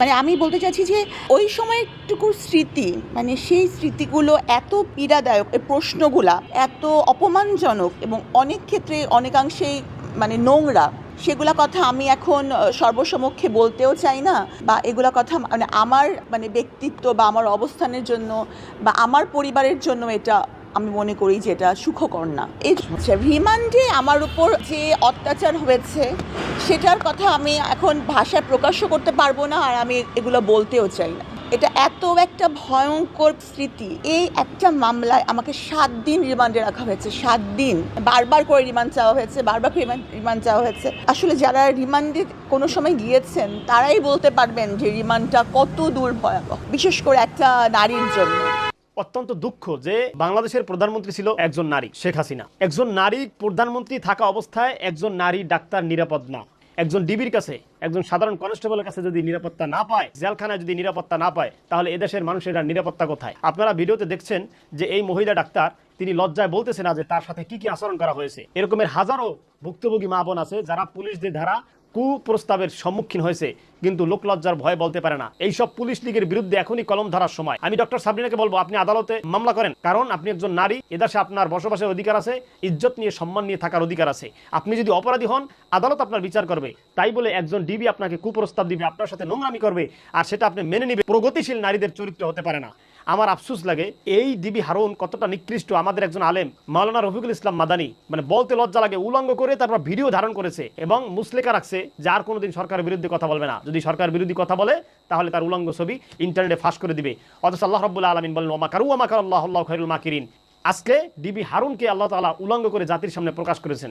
মানে আমি বলতে চাচ্ছি যে ওই সময়টুকুর স্মৃতি, মানে সেই স্মৃতিগুলো এত পীড়াদায়ক, এই প্রশ্নগুলা এত অপমানজনক এবং অনেক ক্ষেত্রে অনেকাংশেই মানে নোংরা, সেগুলা কথা আমি এখন সর্বসমক্ষে বলতেও চাই না, বা এগুলা কথা মানে আমার মানে ব্যক্তিত্ব বা আমার অবস্থানের জন্য বা আমার পরিবারের জন্য এটা আমি মনে করি যে এটা সুখকর না। এই রিমান্ডে আমার উপর যে অত্যাচার হয়েছে সেটার কথা আমি এখন ভাষায় প্রকাশও করতে পারবো না, আর আমি এগুলো বলতেও চাই না। এটা এত একটা ভয়ঙ্কর স্মৃতি। এই একটা মামলায় আমাকে 7 দিন রিমান্ডে রাখা হয়েছে, 7 দিন। বারবার করে রিমান্ড চাওয়া হয়েছে, বারবার করে রিমান্ড চাওয়া হয়েছে। আসলে যারা রিমান্ডে কোনো সময় গিয়েছেন তারাই বলতে পারবেন যে রিমান্ডটা কত দূর ভয়াবহ, বিশেষ করে একটা নারীর জন্য। অত্যন্ত দুঃখ যে বাংলাদেশের প্রধানমন্ত্রী ছিল একজন নারী, শেখ হাসিনা। একজন নারী প্রধানমন্ত্রী থাকা অবস্থায় একজন নারী ডাক্তার নিরাপদ না। একজন ডিবির কাছে, একজন সাধারণ কনস্টেবলের কাছে যদি নিরাপত্তা না পায়, জেলখানায় যদি নিরাপত্তা না পায়, তাহলে এদেশের মানুষের নিরাপত্তা কোথায়? আপনারা ভিডিওতে দেখছেন যে এই মহিলা ডাক্তার তিনি লজ্জায় বলতেছে না যে তার সাথে কি কি আচরণ করা হয়েছে। এরকমের হাজারো ভুক্তভোগী মা বোন আছে যারা পুলিশদের দ্বারা কুপ্রস্তাবের সম্মুখীন হয়েছে, কিন্তু লোকলজ্জার ভয় বলতে পারে না। এইসব পুলিশ লীগের বিরুদ্ধে এখনই কলম ধরার সময়। আমি ডক্টর সাবরিনাকে বলবো আপনি আদালতে মামলা করেন, কারণ আপনি একজন নারী, এদেশে আপনার বসবাসের অধিকার আছে, ইজ্জত নিয়ে সম্মান নিয়ে থাকার অধিকার আছে। আপনি যদি অপরাধী হন, আদালত আপনার বিচার করবে। তাই বলে একজন ডিবি আপনাকে কুপ্রস্তাব দিবে, আপনার সাথে নোংরামি করবে, আর সেটা আপনি মেনে নিবে, প্রগতিশীল নারীদের চরিত্র হতে পারে না। আমার আফসোস লাগে এই ডিবি হারুন কতটা নিকৃষ্ট। আমাদের একজন আলেম মাওলানা রফিকুল ইসলাম মাদানী, মানে বলতে লজ্জা লাগে, উলঙ্গ করে তারপর ভিডিও ধারণ করেছে এবং মুসলেকা রাখছে যে আর কোনোদিন সরকারের বিরুদ্ধে কথা বলবে না। যদি সরকার বিরোধী কথা বলে তাহলে তার উলঙ্গ ছবি ইন্টারনেটে ফাঁস করে দিবে। অথচ আল্লাহ রাব্বুল আলামিন বলেন ওয়া মাকারু ওয়া মাকারাল্লাহু আল্লাহু খায়রুল মাকিরিন। আজকে ডিবি হারুনকে আল্লাহ তাআলা উলঙ্গ করে জাতির সামনে প্রকাশ করেছেন।